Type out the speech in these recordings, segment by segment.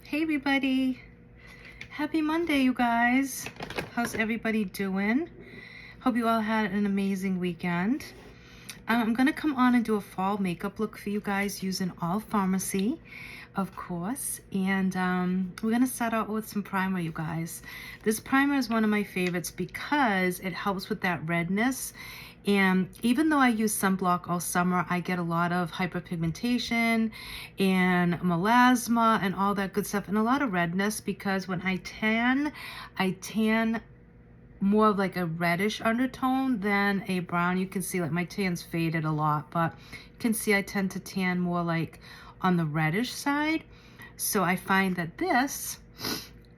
Hey everybody, happy Monday you guys. How's everybody doing? Hope you all had an amazing weekend. I'm gonna come on and do a fall makeup look for you guys using All Pharmacy, of course. And we're gonna start out with some primer, you guys. This primer is one of my favorites because it helps with that redness. And even though I use sunblock all summer, I get a lot of hyperpigmentation and melasma and all that good stuff and a lot of redness because when I tan more of like a reddish undertone than a brown. You can see like my tan's faded a lot, but you can see I tend to tan more like on the reddish side. So I find that this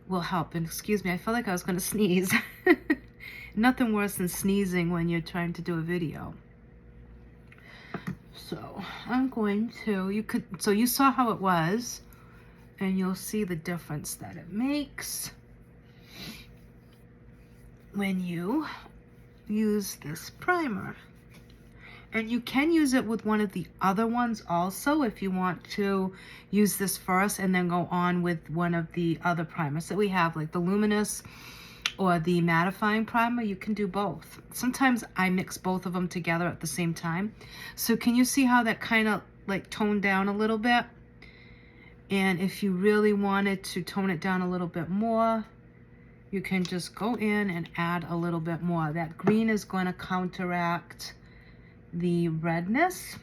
will help. And excuse me, I felt like I was gonna sneeze. Nothing worse than sneezing when you're trying to do a video. So I'm going to, so you saw how it was, and you'll see the difference that it makes when you use this primer. And you can use it with one of the other ones also if you want to use this first and then go on with one of the other primers that we have, like the Luminous or the mattifying primer. You can do both. Sometimes I mix both of them together at the same time. So can you see how that kind of like toned down a little bit? And if you really wanted to tone it down a little bit more, you can just go in and add a little bit more. That green is going to counteract the redness.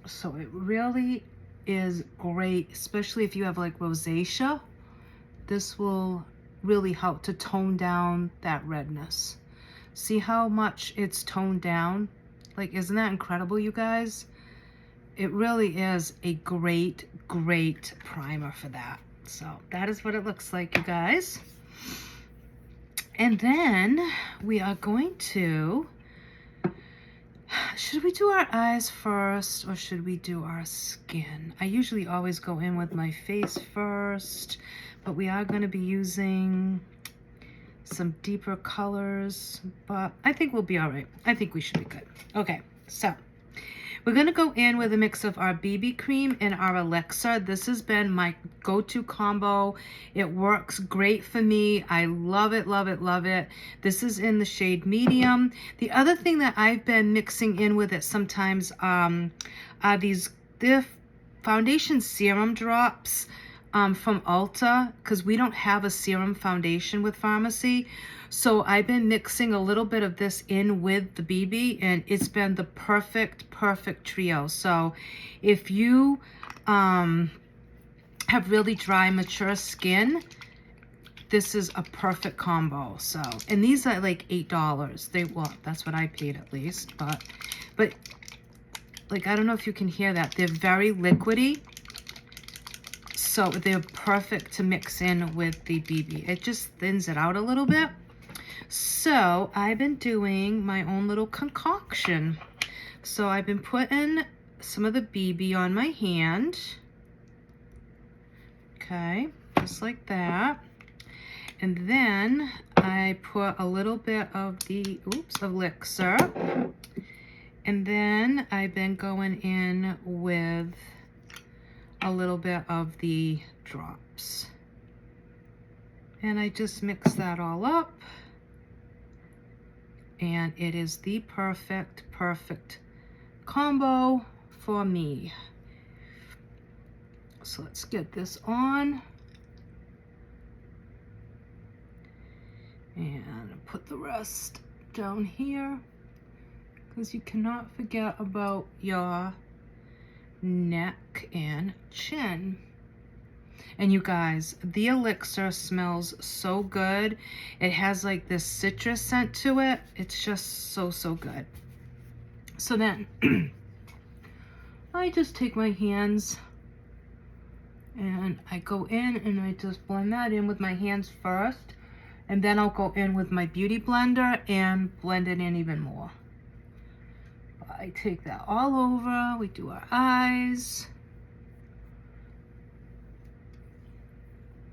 So it really is great, especially if you have like rosacea. This will really help to tone down that redness. See how much it's toned down? Like, isn't that incredible, you guys? It really is a great, great primer for that. So that is what it looks like, you guys. And then we are going to, should we do our eyes first or should we do our skin? I usually always go in with my face first, but we are going to be using some deeper colors, but I think we'll be all right. I think we should be good. Okay, so we're going to go in with a mix of our BB cream and our elixir. This has been my go-to combo. It works great for me. I love it, love it, love it. This is in the shade medium. The other thing that I've been mixing in with it sometimes are the foundation serum drops from Ulta, because we don't have a serum foundation with Pharmacy. So I've been mixing a little bit of this in with the BB, and it's been the perfect trio. So if you have really dry, mature skin, this is a perfect combo. So, and these are like $8. Well, that's what I paid at least, but like, I don't know if you can hear that. They're very liquidy. So they're perfect to mix in with the BB. It just thins it out a little bit. So I've been doing my own little concoction. So I've been putting some of the BB on my hand. Okay, just like that. And then I put a little bit of the, elixir. And then I've been going in with a little bit of the drops. And I just mix that all up. And it is the perfect combo for me. So let's get this on. And put the rest down here, because you cannot forget about your neck and chin. And you guys, the elixir smells so good. It has like this citrus scent to it. It's just so good. So then I just take my hands and I go in and I just blend that in with my hands first, and then I'll go in with my beauty blender and blend it in even more. I take that all over. We do our eyes.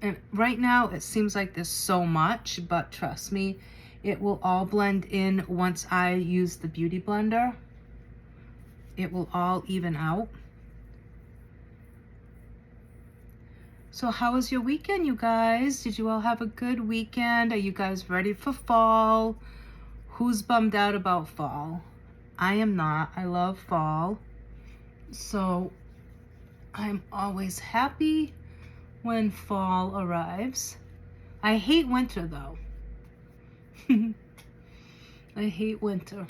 And right now it seems like there's so much, but trust me, it will all blend in once I use the beauty blender. It will all even out. So how was your weekend, you guys? Did you all have a good weekend? Are you guys ready for fall? Who's bummed out about fall? I am not. I love fall. So I'm always happy when fall arrives. I hate winter though. I hate winter.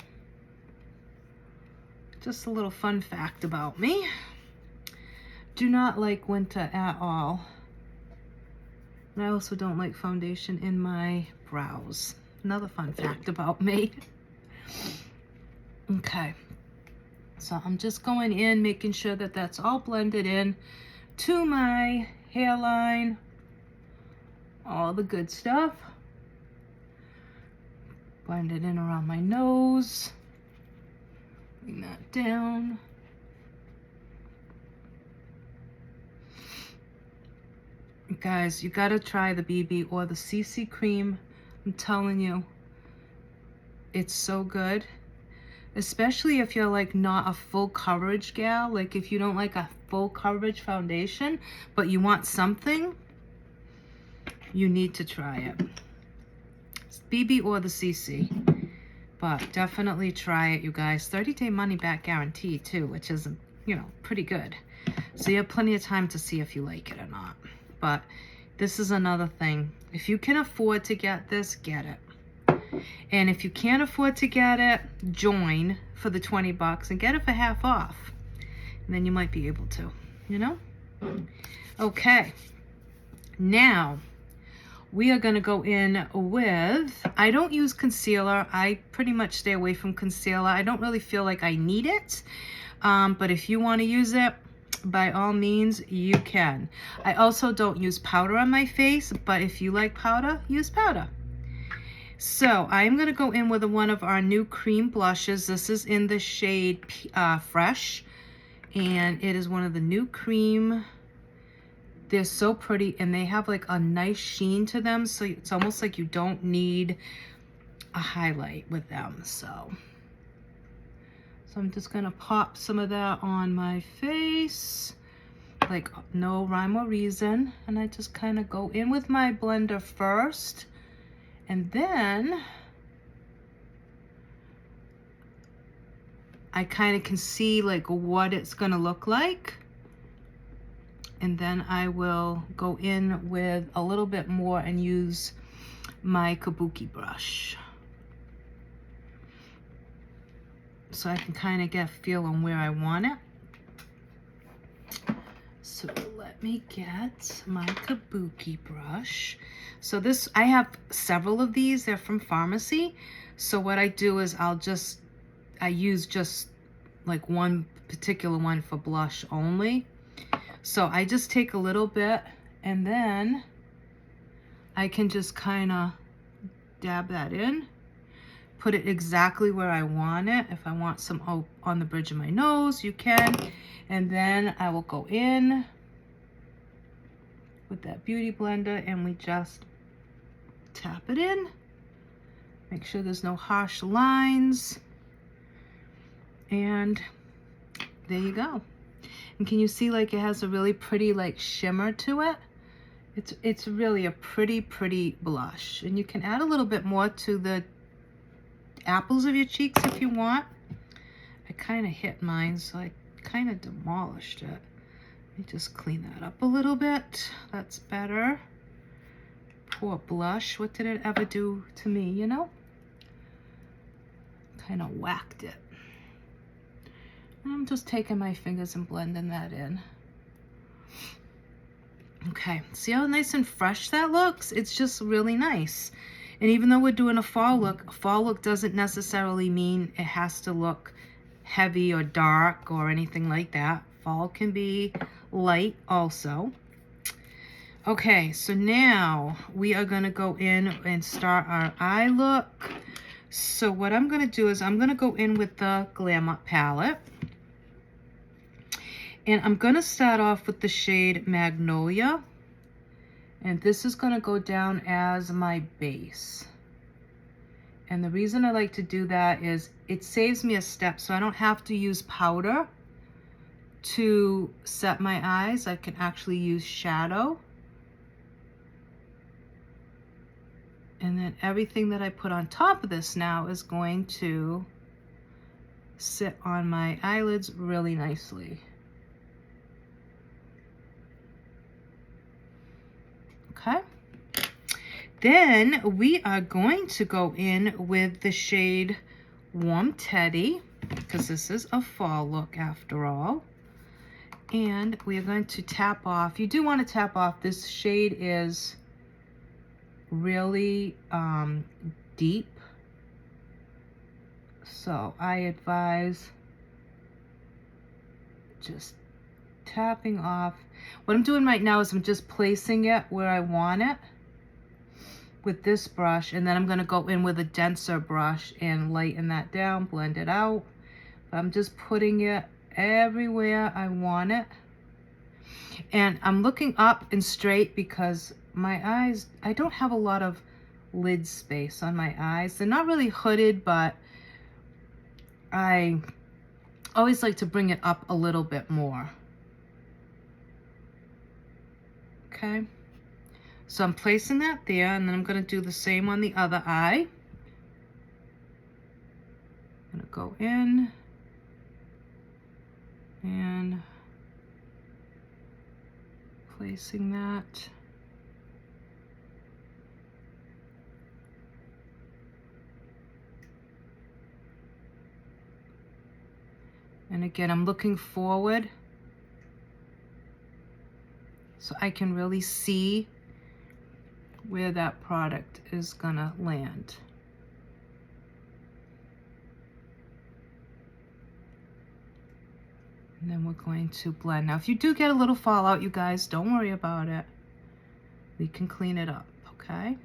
Just a little fun fact about me. Do not like winter at all. And I also don't like foundation in my brows. Another fun fact about me. Okay. So I'm just going in, making sure that that's all blended in to my hairline. All the good stuff. Blend it in around my nose. Bring that down. Guys, you gotta try the BB or the CC cream. I'm telling you, it's so good. Especially if you're like not a full coverage gal, like if you don't like a full coverage foundation, but you want something, you need to try it. It's BB or the CC, but definitely try it, you guys. 30-day money back guarantee too, which is, you know, pretty good. So you have plenty of time to see if you like it or not. But this is another thing. If you can afford to get this, get it. And if you can't afford to get it, join for the 20 bucks and get it for half off. And then you might be able to, you know? Okay. Now, we are going to go in with, I don't use concealer. I pretty much stay away from concealer. I don't really feel like I need it. But if you want to use it, by all means, you can. I also don't use powder on my face, but if you like powder, use powder. So I'm going to go in with one of our new cream blushes. This is in the shade Fresh, and it is one of the new cream. They're so pretty, and they have like a nice sheen to them, so it's almost like you don't need a highlight with them. So I'm just gonna pop some of that on my face, like no rhyme or reason. And I just kind of go in with my blender first, and then I kind of can see like what it's gonna look like. And then I will go in with a little bit more and use my Kabuki brush. So I can kind of get a feel on where I want it. So let me get my Kabuki brush. So this, I have several of these. They're from Pharmacy. So what I do is I use just like one particular one for blush only. So I just take a little bit, and then I can just kind of dab that in. Put it exactly where I want it. If I want some on the bridge of my nose, you can. And then I will go in with that beauty blender, and we just tap it in. Make sure there's no harsh lines. And there you go. And can you see like it has a really pretty like shimmer to it? It's really a pretty blush. And you can add a little bit more to the apples of your cheeks if you want. I kind of hit mine, so I kind of demolished it. Let me just clean that up a little bit. That's better. Poor blush. What did it ever do to me, you know? Kind of whacked it. And I'm just taking my fingers and blending that in. Okay, see how nice and fresh that looks? It's just really nice. And even though we're doing a fall look doesn't necessarily mean it has to look heavy or dark or anything like that. Fall can be light also. Okay, so now we are gonna go in and start our eye look. So what I'm gonna do is I'm gonna go in with the Glamour palette. And I'm gonna start off with the shade Magnolia. And this is gonna go down as my base. And the reason I like to do that is it saves me a step, so I don't have to use powder to set my eyes. I can actually use shadow. And then everything that I put on top of this now is going to sit on my eyelids really nicely. Okay. Then we are going to go in with the shade Warm Teddy, because this is a fall look after all. And we are going to tap off. You do want to tap off. This shade is really deep. So I advise just tapping off. What I'm doing right now is I'm just placing it where I want it with this brush, and then I'm going to go in with a denser brush and lighten that down, blend it out. I'm just putting it everywhere I want it. And I'm looking up and straight because my eyes, I don't have a lot of lid space on my eyes. They're not really hooded, but I always like to bring it up a little bit more. Okay. So I'm placing that there, and then I'm going to do the same on the other eye. I'm going to go in and placing that. And again, I'm looking forward so I can really see where that product is gonna land. And then we're going to blend. Now, if you do get a little fallout, you guys, don't worry about it. We can clean it up, okay?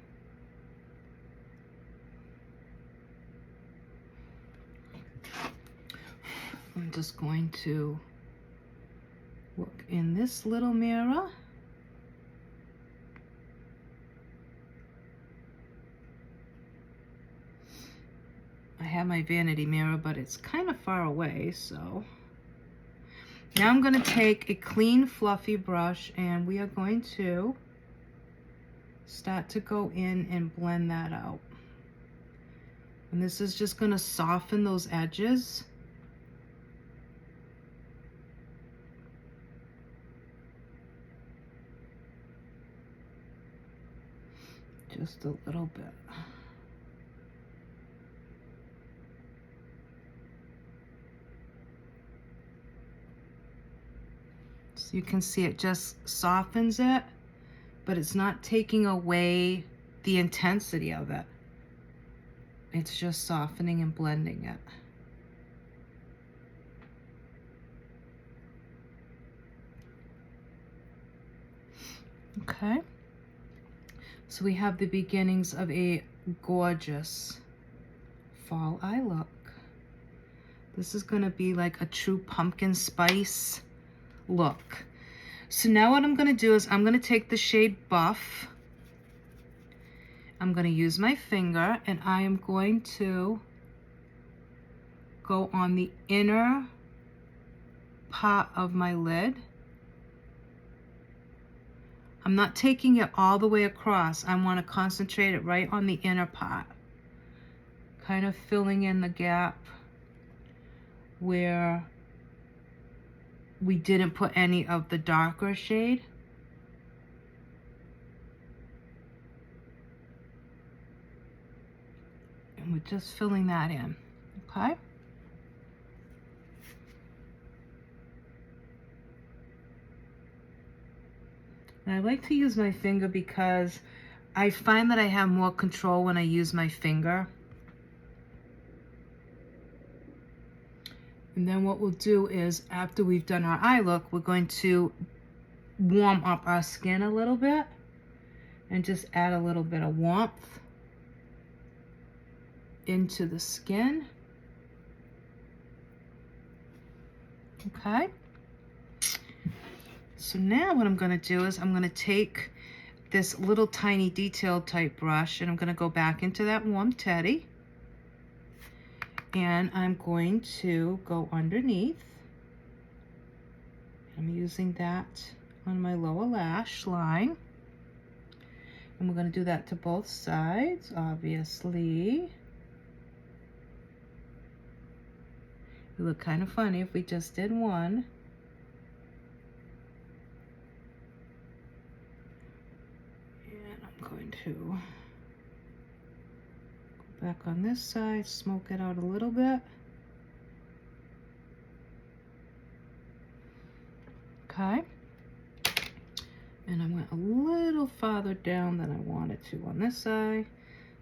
I'm just going to look in this little mirror. I have my vanity mirror, but it's kind of far away, so. Now I'm going to take a clean, fluffy brush, and we are going to start to go in and blend that out. And this is just going to soften those edges. Just a little bit. So you can see it just softens it, but it's not taking away the intensity of it. It's just softening and blending it. Okay. So we have the beginnings of a gorgeous fall eye look. This is going to be like a true pumpkin spice look. So now what I'm going to do is I'm going to take the shade Buff. I'm going to use my finger, and I am going to go on the inner part of my lid. I'm not taking it all the way across. I want to concentrate it right on the inner part. Kind of filling in the gap where we didn't put any of the darker shade. And we're just filling that in, okay? And I like to use my finger because I find that I have more control when I use my finger. And then what we'll do is, after we've done our eye look, we're going to warm up our skin a little bit and just add a little bit of warmth into the skin. Okay. So now what I'm going to do is I'm going to take this little tiny detail type brush, and I'm going to go back into that Warm Teddy. And I'm going to go underneath. I'm using that on my lower lash line. And we're going to do that to both sides, obviously. It would look kind of funny if we just did one. And I'm going to go back on this side, smoke it out a little bit. Okay. And I went a little farther down than I wanted to on this side.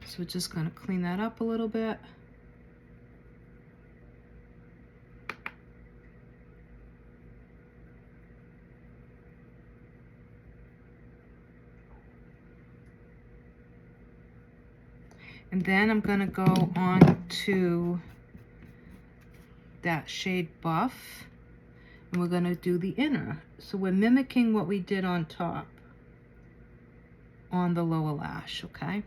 So we're just going to clean that up a little bit. And then I'm going to go on to that shade Buff. And we're going to do the inner. So we're mimicking what we did on top on the lower lash, okay?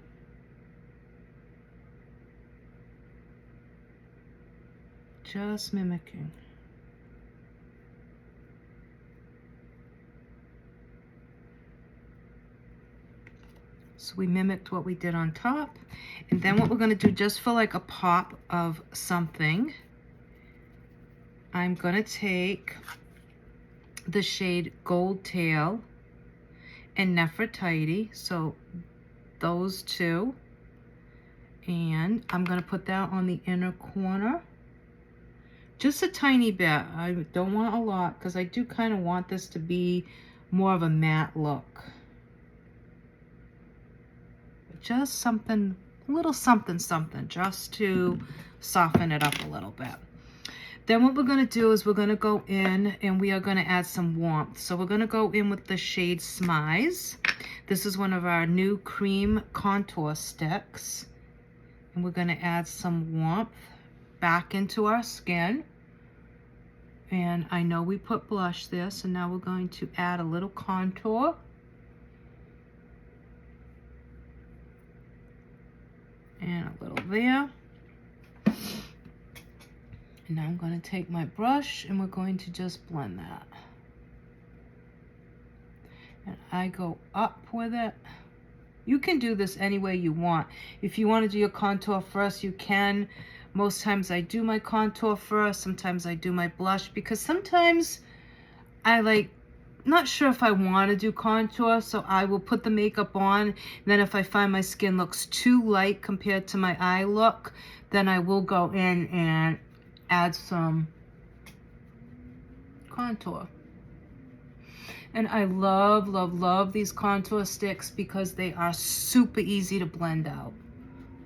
Just mimicking. So we mimicked what we did on top. And then what we're going to do, just for like a pop of something, I'm going to take the shade Gold Tail and Nefertiti, so those two, and I'm going to put that on the inner corner, just a tiny bit. I don't want a lot because I do kind of want this to be more of a matte look. Just something, a little something just to soften it up a little bit. Then what we're going to do is we're going to go in and we are going to add some warmth. So we're going to go in with the shade Smize. This is one of our new cream contour sticks. And we're going to add some warmth back into our skin. And I know we put blush there, so now we're going to add a little contour. And a little there. And now I'm going to take my brush and we're going to just blend that. And I go up with it. You can do this any way you want. If you want to do your contour first, you can. Most times I do my contour first. Sometimes I do my blush because sometimes I not sure if I want to do contour, so I will put the makeup on. And then if I find my skin looks too light compared to my eye look, then I will go in and add some contour. And I love, love, love these contour sticks because they are super easy to blend out.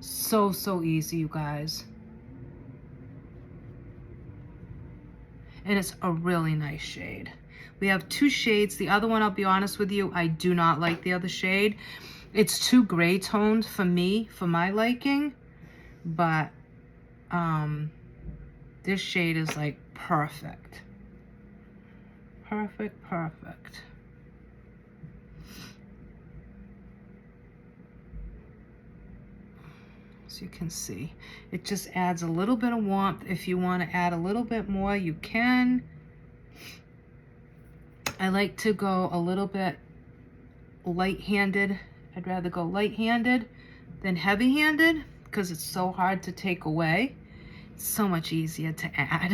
So, so easy, you guys. And it's a really nice shade. We have two shades. The other one, I'll be honest with you, I do not like the other shade. It's too gray toned for me, for my liking. But this shade is like perfect. Perfect, perfect. So you can see, it just adds a little bit of warmth. If you want to add a little bit more, you can. I like to go a little bit light-handed. I'd rather go light-handed than heavy-handed because it's so hard to take away. It's so much easier to add.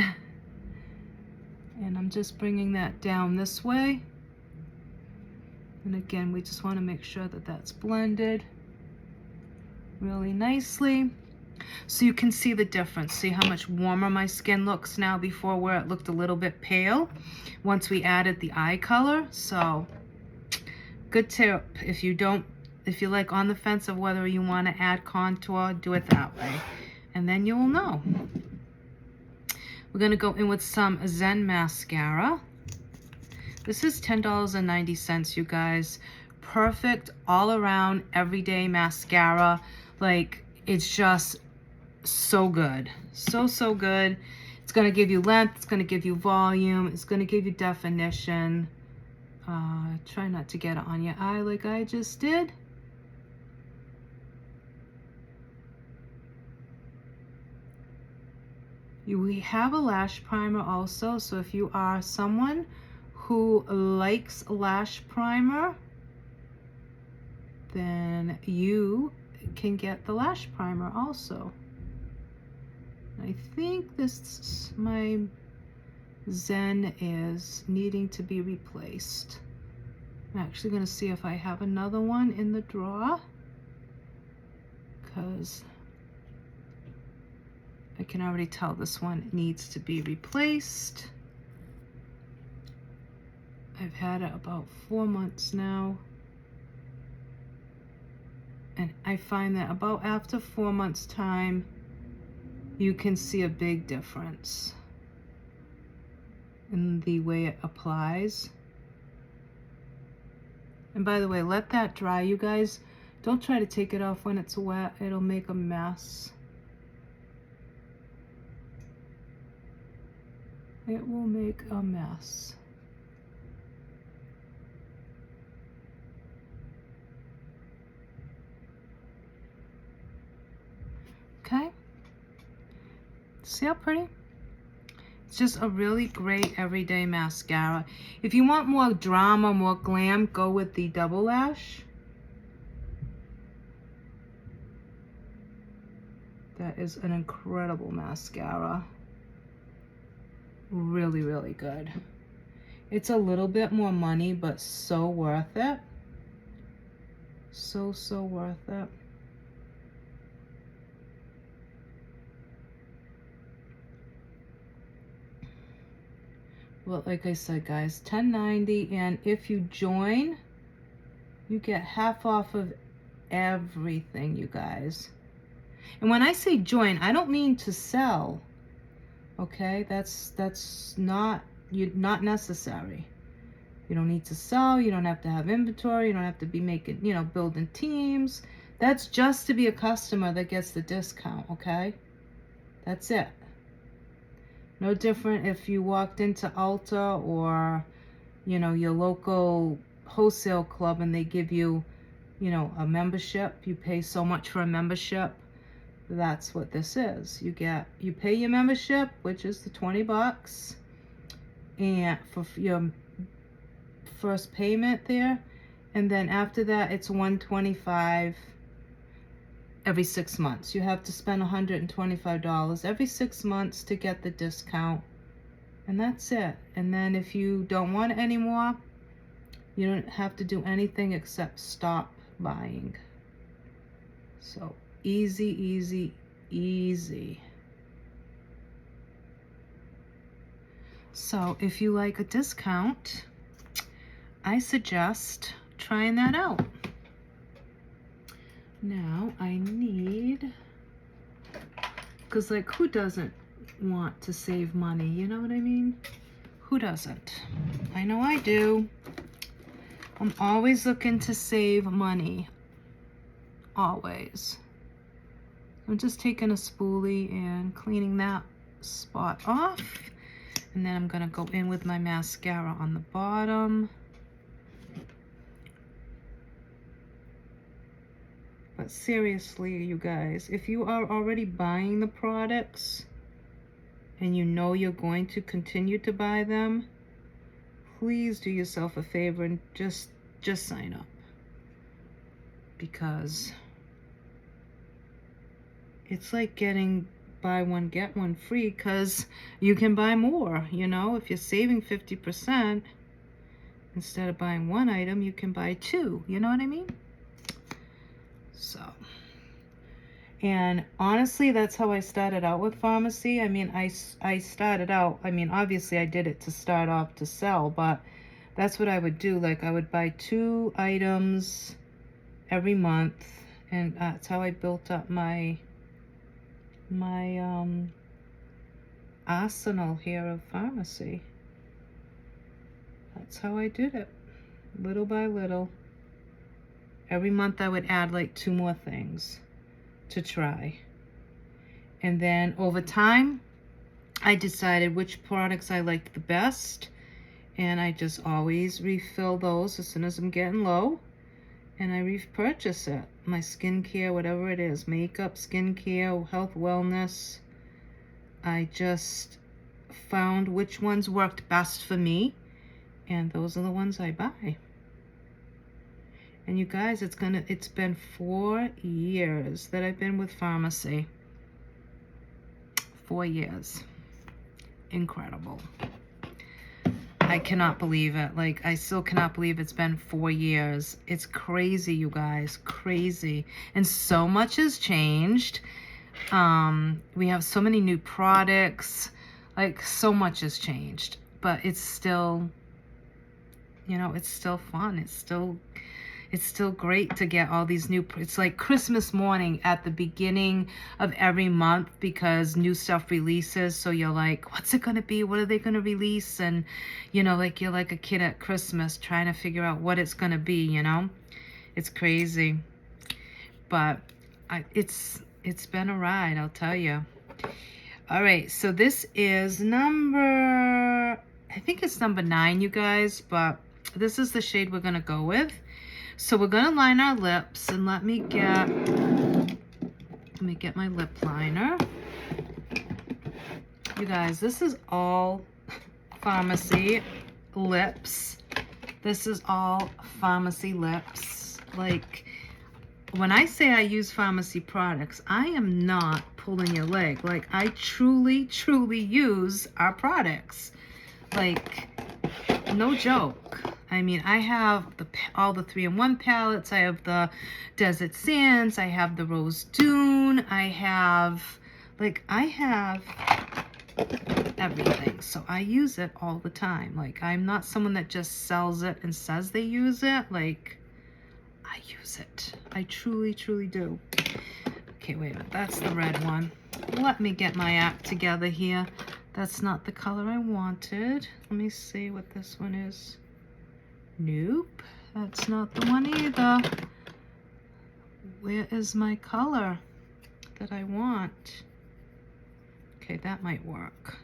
And I'm just bringing that down this way. And again, we just want to make sure that that's blended really nicely. So you can see the difference. See how much warmer my skin looks now before where it looked a little bit pale once we added the eye color. So good tip. If you're like on the fence of whether you want to add contour, do it that way. And then you will know. We're going to go in with some Zen mascara. This is $10.90, you guys. Perfect all around everyday mascara. Like, it's just so good. So, so good. It's going to give you length. It's going to give you volume. It's going to give you definition. Try not to get it on your eye like I just did. We have a lash primer also, so if you are someone who likes lash primer, then you can get the lash primer also. I think this, my Zen is needing to be replaced. I'm actually going to see if I have another one in the drawer, because I can already tell this one needs to be replaced. I've had it about 4 months now, and I find that about after 4 months time you can see a big difference in the way it applies. And by the way, let that dry, you guys. Don't try to take it off when it's wet, it'll make a mess. It will make a mess. Okay, see how pretty? It's just a really great everyday mascara. If you want more drama, more glam, go with the Double Lash. That is an incredible mascara. Really, really good. It's a little bit more money, but so worth it. So worth it. Well, like I said, guys, $10.90, and if you join, you get half off of everything, you guys. And when I say join, I don't mean to sell. Okay, that's not necessary. You don't need to sell. You don't have to have inventory. You don't have to be making, building teams. That's just to be a customer that gets the discount. Okay, that's it. No different if you walked into Ulta or, your local wholesale club and they give you, a membership. You pay so much for a membership. That's what this is. You pay your membership, which is the $20, and for your first payment there, and then after that it's $125 every 6 months. You have to spend $125 every 6 months to get the discount, and that's it. And then if you don't want it anymore, you don't have to do anything except stop buying. So easy, easy, easy. So if you like a discount, I suggest trying that out. Now I need, because like, who doesn't want to save money? You know what I mean? Who doesn't? I know I do. I'm always looking to save money. Always. I'm just taking a spoolie and cleaning that spot off. And then I'm going to go in with my mascara on the bottom. But seriously, you guys, if you are already buying the products and you know you're going to continue to buy them, please do yourself a favor and just sign up. Because it's like getting buy one, get one free, because you can buy more, if you're saving 50%, instead of buying one item, you can buy two, you know what I mean? So, and honestly, that's how I started out with pharmacy. I mean, I started out, obviously I did it to start off to sell, but that's what I would do. Like, I would buy 2 items every month, and that's how I built up my arsenal here of pharmacy. That's how I did it, little by little. Every month I would add like 2 more things to try. And then over time, I decided which products I liked the best, and I just always refill those as soon as I'm getting low, and I repurchase it. My skincare, whatever it is, makeup, skincare, health, wellness. I just found which ones worked best for me, and those are the ones I buy. And you guys, it's been 4 years that I've been with pharmacy. 4 years. Incredible. I cannot believe it. Like, I still cannot believe it's been 4 years. It's crazy, you guys, crazy. And so much has changed. We have so many new products. Like, so much has changed. But it's still, you know, it's still fun. It's still great to get all these new, it's like Christmas morning at the beginning of every month because new stuff releases. So you're like, what's it going to be? What are they going to release? And, you know, like you're like a kid at Christmas trying to figure out what it's going to be, you know? It's crazy. But it's been a ride, I'll tell you. All right, so this is I think it's number 9, you guys, but this is the shade we're going to go with. So we're going to line our lips, and let me get my lip liner. You guys, this is all pharmacy lips. This is all pharmacy lips. Like, when I say I use pharmacy products, I am not pulling your leg. Like, I truly, truly use our products. Like, no joke. I mean, I have all the 3-in-1 palettes. I have the Desert Sands. I have the Rose Dune. I have everything. So I use it all the time. Like, I'm not someone that just sells it and says they use it. Like, I use it. I truly, truly do. Okay, wait a minute. That's the red one. Let me get my act together here. That's not the color I wanted. Let me see what this one is. Nope, that's not the one either. Where is my color that I want? Okay, that might work.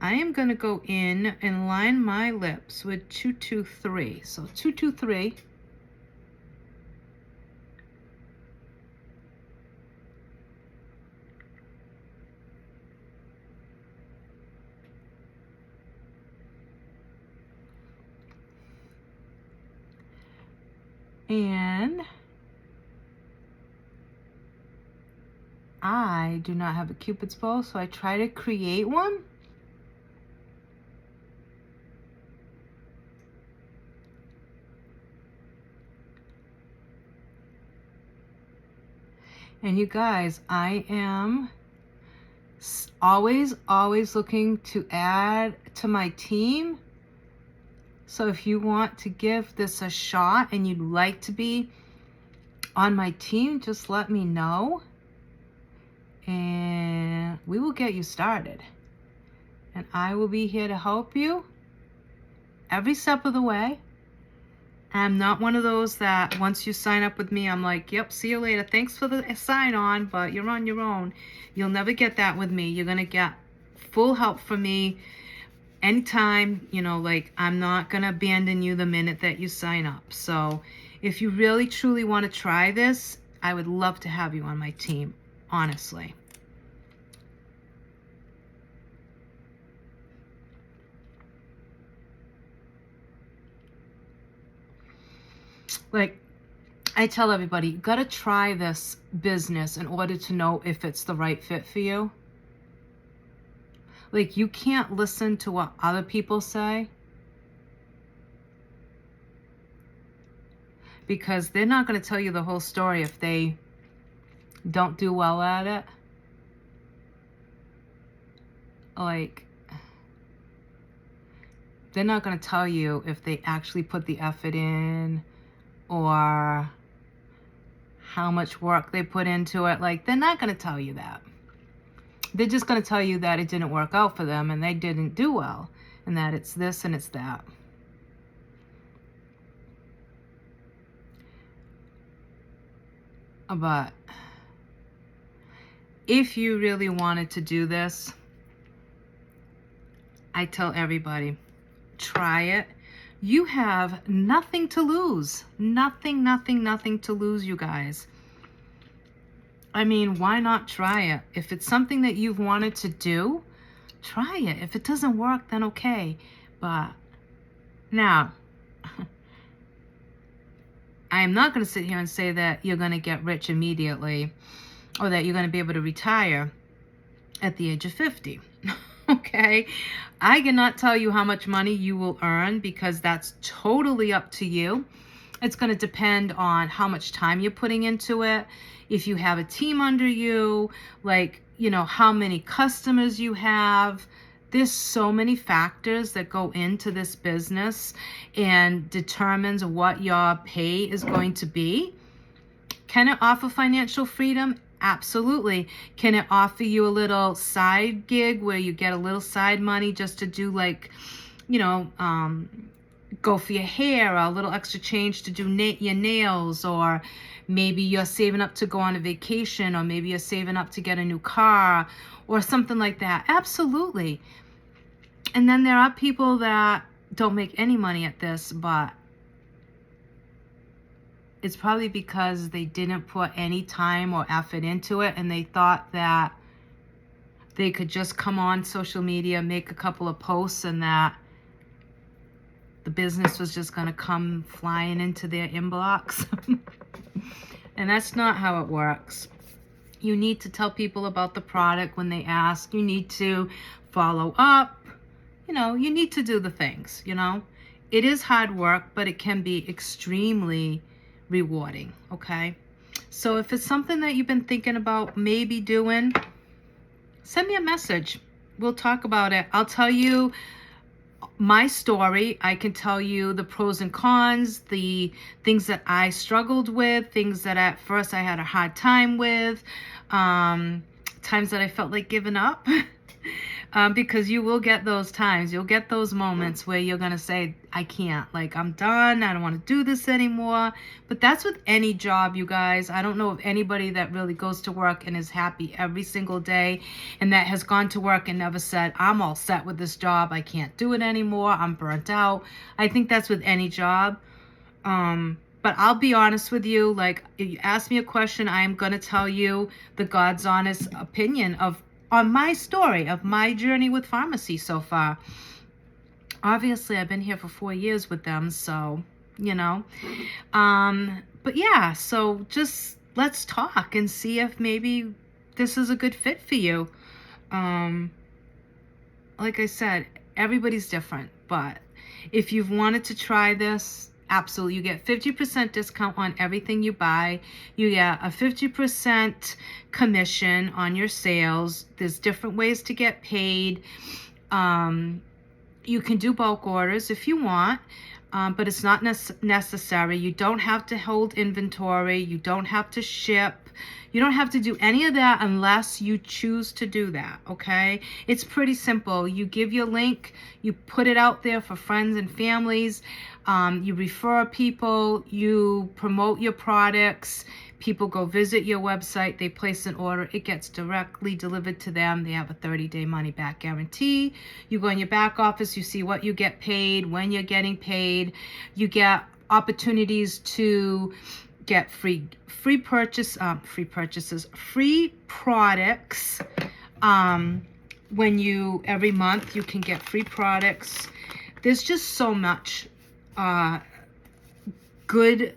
I am going to go in and line my lips with 223. So 223. And I do not have a Cupid's bow, so I try to create one. And you guys, I am always looking to add to my team. So if you want to give this a shot and you'd like to be on my team, just let me know and we will get you started. And I will be here to help you every step of the way. I'm not one of those that once you sign up with me, I'm like, yep, see you later. Thanks for the sign on, but you're on your own. You'll never get that with me. You're going to get full help from me anytime, you know, like I'm not going to abandon you the minute that you sign up. So if you really truly want to try this, I would love to have you on my team, honestly. Like I tell everybody, you got to try this business in order to know if it's the right fit for you. Like, you can't listen to what other people say because they're not going to tell you the whole story if they don't do well at it. Like, they're not going to tell you if they actually put the effort in or how much work they put into it. Like, they're not going to tell you that. They're just going to tell you that it didn't work out for them and they didn't do well and that it's this and it's that. But if you really wanted to do this, I tell everybody, try it. You have nothing to lose. Nothing to lose, you guys. I mean, why not try it? If it's something that you've wanted to do, try it. If it doesn't work, then okay. But now, I am not going to sit here and say that you're going to get rich immediately or that you're going to be able to retire at the age of 50. Okay? I cannot tell you how much money you will earn because that's totally up to you. It's going to depend on how much time you're putting into it. If you have a team under you, like, you know, how many customers you have. There's so many factors that go into this business and determines what your pay is going to be. Can it offer financial freedom? Absolutely. Can it offer you a little side gig where you get a little side money just to do, like, you know, go for your hair, or a little extra change to do your nails, or maybe you're saving up to go on a vacation, or maybe you're saving up to get a new car or something like that? Absolutely. And then there are people that don't make any money at this, but it's probably because they didn't put any time or effort into it, and they thought that they could just come on social media, make a couple of posts, and that the business was just going to come flying into their inbox. And that's not how it works. You need to tell people about the product when they ask. You need to follow up. You know, you need to do the things, you know. It is hard work, but it can be extremely rewarding, okay? So if it's something that you've been thinking about maybe doing, send me a message. We'll talk about it. I'll tell you my story. I can tell you the pros and cons, the things that I struggled with, things that at first I had a hard time with, times that I felt like giving up. Because you will get those times. You'll get those moments where you're going to say, I can't. Like, I'm done. I don't want to do this anymore. But that's with any job, you guys. I don't know of anybody that really goes to work and is happy every single day, and that has gone to work and never said, I'm all set with this job. I can't do it anymore. I'm burnt out. I think that's with any job. But I'll be honest with you. Like, if you ask me a question, I am going to tell you the God's honest opinion on my story of my journey with pharmacy so far. Obviously, I've been here for 4 years with them, so, you know. But yeah, so just let's talk and see if maybe this is a good fit for you. Like I said, everybody's different, but if you've wanted to try this, absolutely. You get 50% discount on everything you buy. You get a 50% commission on your sales. There's different ways to get paid. You can do bulk orders if you want, but it's not necessary. You don't have to hold inventory. You don't have to ship. You don't have to do any of that unless you choose to do that, okay? It's pretty simple. You give your link, you put it out there for friends and families, you refer people, you promote your products, people go visit your website, they place an order, it gets directly delivered to them. They have a 30-day money-back guarantee. You go in your back office, you see what you get paid, when you're getting paid. You get opportunities to get free products when you every month you can get free products. There's just so much good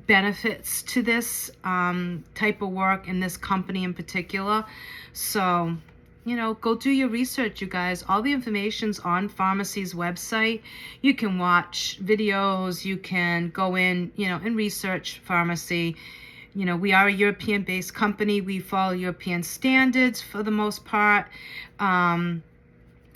benefits to this type of work in this company in particular. So, you know, go do your research, you guys. All the information's on Farmacy's website. You can watch videos. You can go in, you know, and research Farmacy. You know, we are a European-based company. We follow European standards for the most part.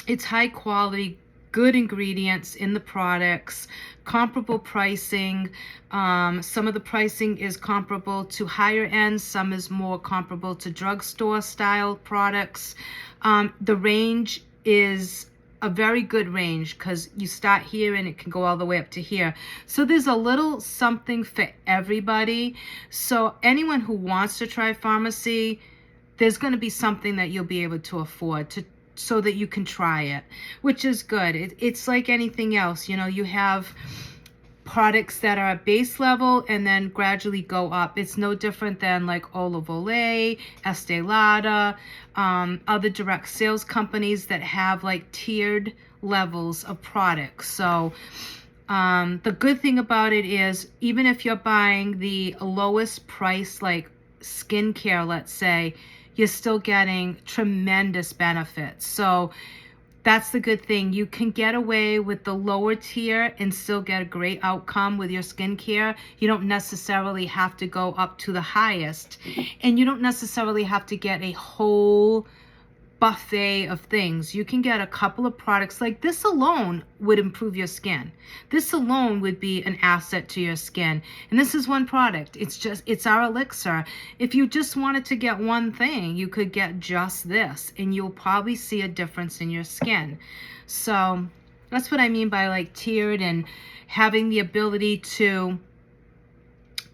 It's high quality, good ingredients in the products, comparable pricing. Some of the pricing is comparable to higher end, some is more comparable to drugstore style products. The range is a very good range because you start here and it can go all the way up to here. So there's a little something for everybody. So anyone who wants to try Farmacy, there's going to be something that you'll be able to afford so that you can try it, which is good. It's like anything else, you know, you have products that are at base level and then gradually go up. It's no different than like Olivole, Estee Lauder, other direct sales companies that have like tiered levels of products. So The good thing about it is, even if you're buying the lowest price, like skincare, let's say, you're still getting tremendous benefits. So that's the good thing. You can get away with the lower tier and still get a great outcome with your skincare. You don't necessarily have to go up to the highest. And you don't necessarily have to get a whole buffet of things. You can get a couple of products. Like this alone would improve your skin. This alone would be an asset to your skin. And this is one product. It's our elixir. If you just wanted to get one thing, you could get just this and you'll probably see a difference in your skin. So that's what I mean by like tiered and having the ability to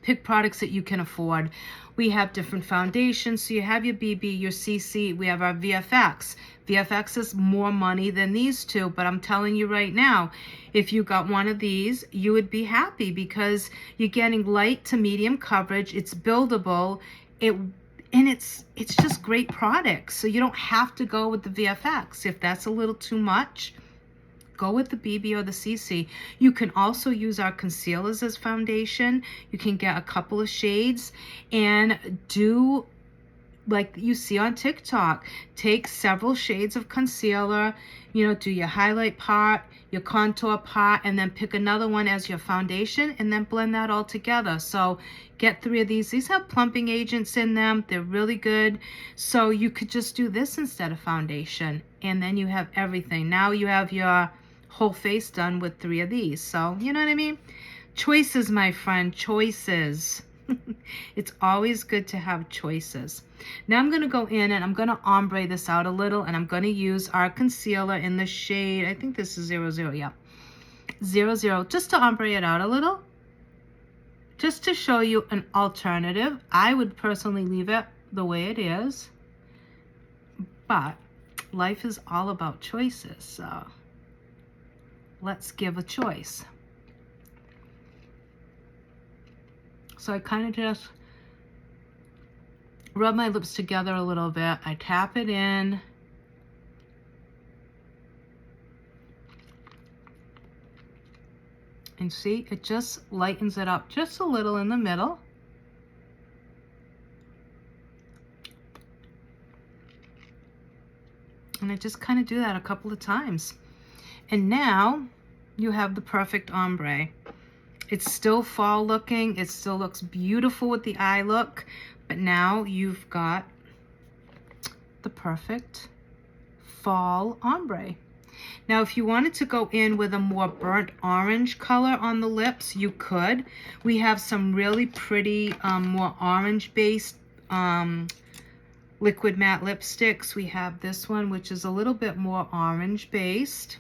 pick products that you can afford. We have different foundations. So you have your BB, your CC, we have our VFX. VFX is more money than these two, but I'm telling you right now, if you got one of these, you would be happy because you're getting light to medium coverage. It's buildable. And it's just great products. So you don't have to go with the VFX. If that's a little too much, go with the BB or the CC. You can also use our concealers as foundation. You can get a couple of shades and do like you see on TikTok. Take several shades of concealer, do your highlight part, your contour part, and then pick another one as your foundation and then blend that all together. So get 3 of these. These have plumping agents in them. They're really good. So you could just do this instead of foundation and then you have everything. Now you have your whole face done with 3 of these. So, you know what I mean? Choices, my friend, choices. It's always good to have choices. Now I'm going to go in and I'm going to ombre this out a little, and I'm going to use our concealer in the shade, I think this is 00, yeah. 00, just to ombre it out a little. Just to show you an alternative. I would personally leave it the way it is. But life is all about choices, so let's give a choice. So I kind of just rub my lips together a little bit. I tap it in. And see, it just lightens it up just a little in the middle. And I just kind of do that a couple of times. And now you have the perfect ombre. It's still fall looking. It still looks beautiful with the eye look. But now you've got the perfect fall ombre. Now, if you wanted to go in with a more burnt orange color on the lips, you could. We have some really pretty, more orange-based liquid matte lipsticks. We have this one, which is a little bit more orange-based.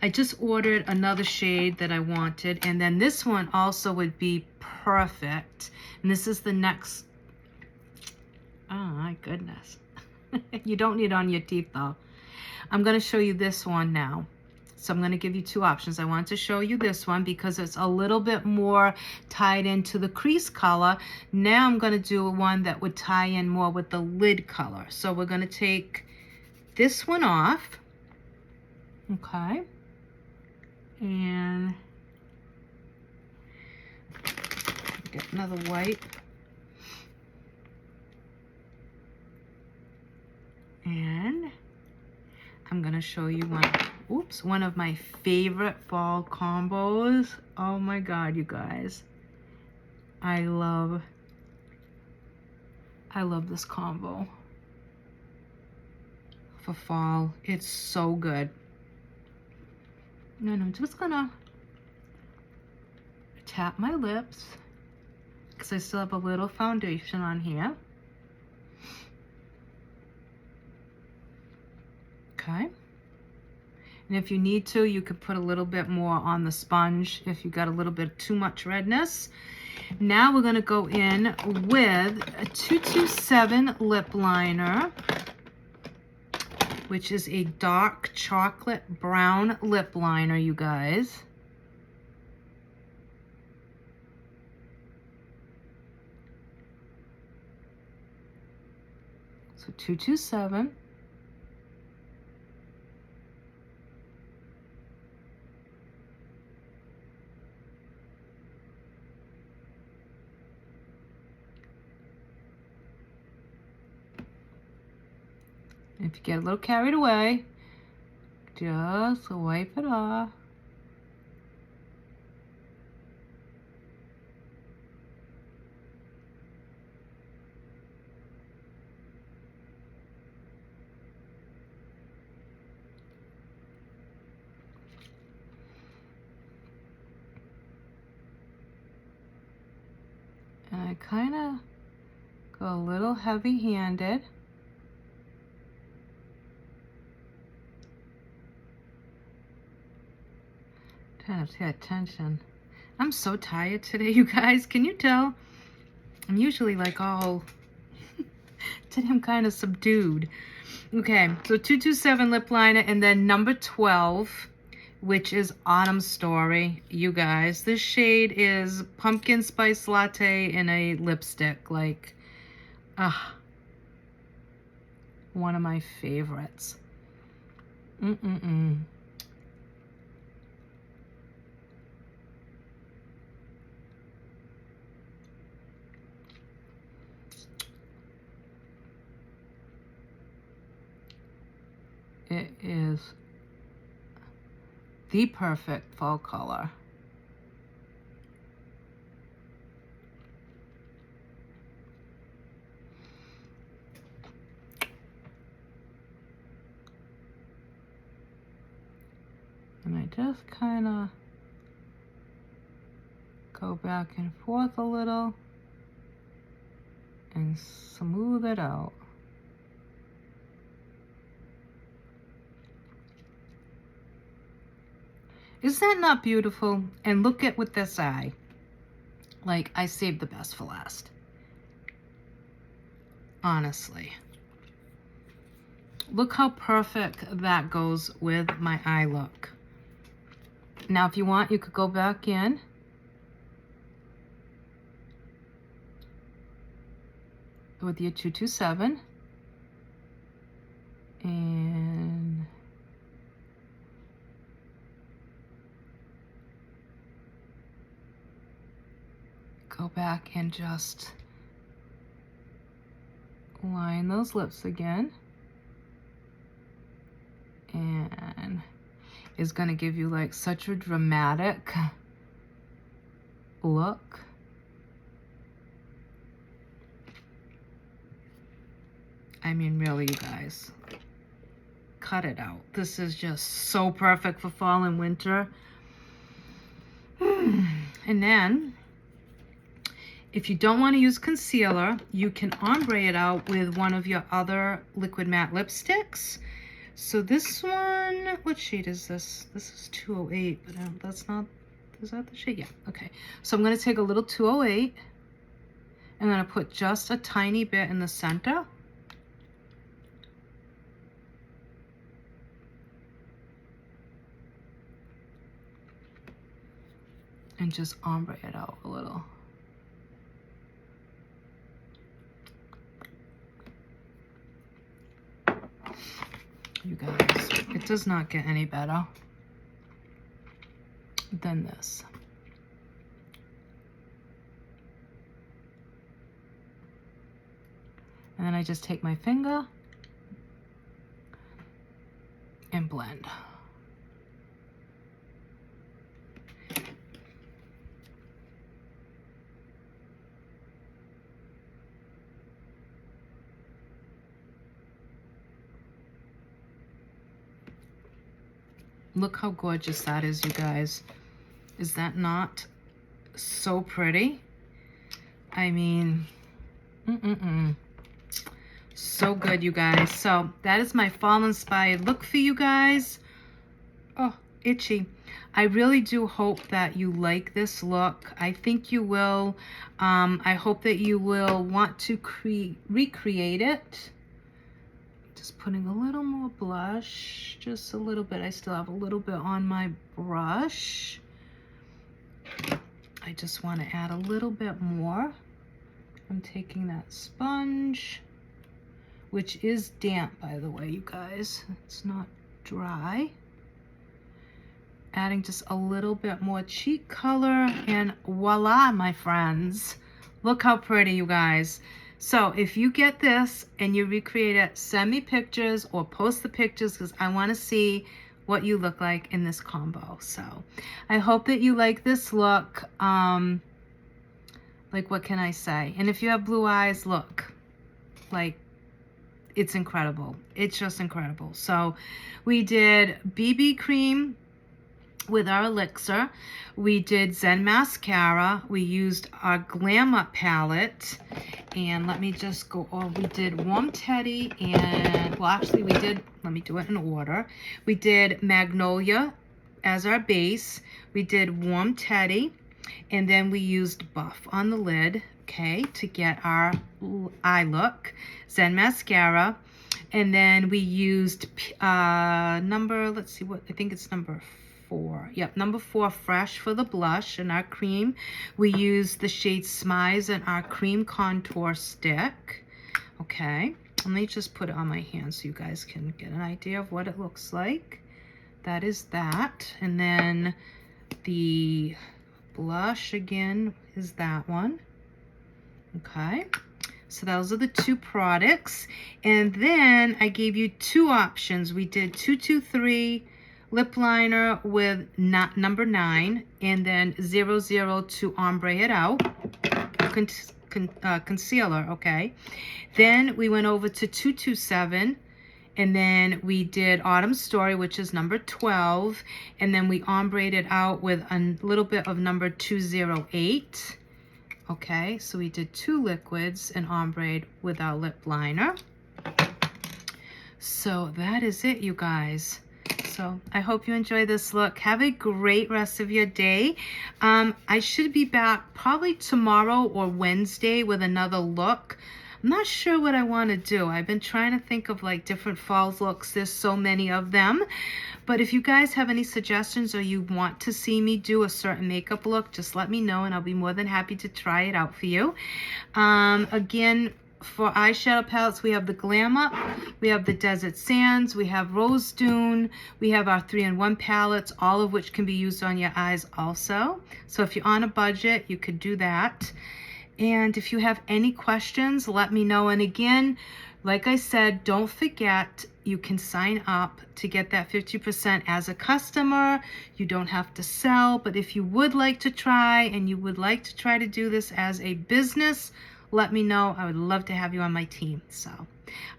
I just ordered another shade that I wanted, and then this one also would be perfect. And this is the next, oh my goodness. You don't need it on your teeth though. I'm going to show you this one now. So I'm going to give you 2 options. I want to show you this one because it's a little bit more tied into the crease color. Now I'm going to do one that would tie in more with the lid color. So we're going to take this one off. Okay. And get another wipe. And I'm going to show you one of my favorite fall combos. Oh my God, you guys. I love this combo for fall. It's so good. And I'm just gonna tap my lips because I still have a little foundation on here. Okay. And if you need to, you could put a little bit more on the sponge if you got a little bit too much redness. Now we're gonna go in with a 227 lip liner, which is a dark chocolate brown lip liner, you guys. So 227. If you get a little carried away, just wipe it off. And I kind of go a little heavy-handed. Trying to pay attention. I'm so tired today, you guys. Can you tell? I'm usually like all... Today I'm kind of subdued. Okay, so 227 lip liner, and then number 12, which is Autumn Story. You guys, this shade is Pumpkin Spice Latte in a lipstick. Like, one of my favorites. It is the perfect fall color. And I just kind of go back and forth a little and smooth it out. Is that not beautiful? And look at with this eye. Like, I saved the best for last. Honestly. Look how perfect that goes with my eye look. Now, if you want, you could go back in. With your 227. And... go back and just line those lips again. And is going to give you like such a dramatic look. I mean, really, you guys, cut it out. This is just so perfect for fall and winter. And then, if you don't want to use concealer, you can ombre it out with one of your other liquid matte lipsticks. So this one, what shade is this? This is 208, but that's not, is that the shade? Yeah, okay. So I'm going to take a little 208. I'm going to put just a tiny bit in the center. And just ombre it out a little. You guys, it does not get any better than this. And then I just take my finger and blend. Look how gorgeous that is, you guys. Is that not so pretty? I mean, so good, you guys. So that is my fall inspired look for you guys. Oh, itchy. I really do hope that you like this look. I think you will. I hope that you will want to recreate it. Just putting a little more blush, just a little bit. I still have a little bit on my brush. I just want to add a little bit more. I'm taking that sponge, which is damp, by the way, you guys. It's not dry. Adding just a little bit more cheek color, and voila, my friends. Look how pretty, you guys. So if you get this and you recreate it, send me pictures or post the pictures because I want to see what you look like in this combo. So I hope that you like this look. Like, what can I say? And if you have blue eyes, look, like, it's incredible. It's just incredible. So we did BB cream with our elixir. We did Zen mascara. We used our Glam Up palette. And let me just go over. We did Warm Teddy and, well, actually we did, let me do it in order. We did Magnolia as our base. We did Warm Teddy. And then we used Buff on the lid, okay, to get our eye look. Zen mascara. And then we used let's see what, I think it's number 4. Yep, number 4 Fresh for the blush and our cream. We used the shade Smize and our cream contour stick. Okay, let me just put it on my hand so you guys can get an idea of what it looks like. That is that. And then the blush again is that one. Okay, so those are the 2 products. And then I gave you 2 options. We did 223 lip liner with number 9 and then 00 to ombre it out. Concealer, okay. Then we went over to 227 and then we did Autumn Story, which is number 12, and then we ombreed it out with a little bit of number 208. Okay, so we did 2 liquids and ombreed with our lip liner. So that is it, you guys. So I hope you enjoy this look. Have a great rest of your day. I should be back probably tomorrow or Wednesday with another look. I'm not sure what I want to do. I've been trying to think of like different fall looks. There's so many of them. But if you guys have any suggestions or you want to see me do a certain makeup look, just let me know and I'll be more than happy to try it out for you. Again, for eyeshadow palettes, we have the Glam Up, we have the Desert Sands, we have Rose Dune, we have our 3-in-1 palettes, all of which can be used on your eyes also. So if you're on a budget, you could do that. And if you have any questions, let me know. And again, like I said, don't forget, you can sign up to get that 50% as a customer. You don't have to sell, but if you would like to try and you would like to try to do this as a business, let me know. I would love to have you on my team. So,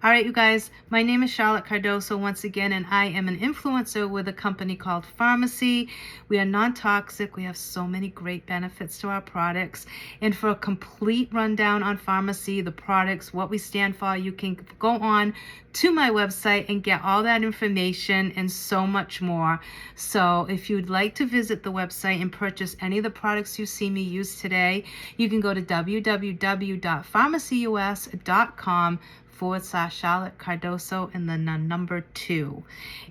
all right, you guys, my name is Charlotte Cardoso once again, and I am an influencer with a company called Farmacy. We are non-toxic. We have so many great benefits to our products. And for a complete rundown on Farmacy, the products, what we stand for, you can go on to my website and get all that information and so much more. So if you'd like to visit the website and purchase any of the products you see me use today, you can go to www.farmacyus.com/Charlotte Cardoso and then the number 2,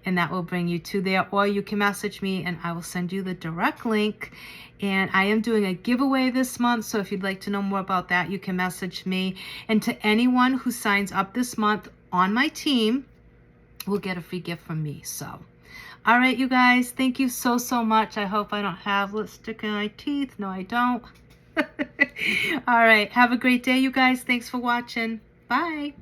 and that will bring you to there. Or you can message me and I will send you the direct link. And I am doing a giveaway this month, so if you'd like to know more about that, you can message me. And to anyone who signs up this month on my team will get a free gift from me. So all right, you guys, thank you so much. I hope I don't have lipstick in my teeth. No, I don't. All right, have a great day, you guys. Thanks for watching. Bye.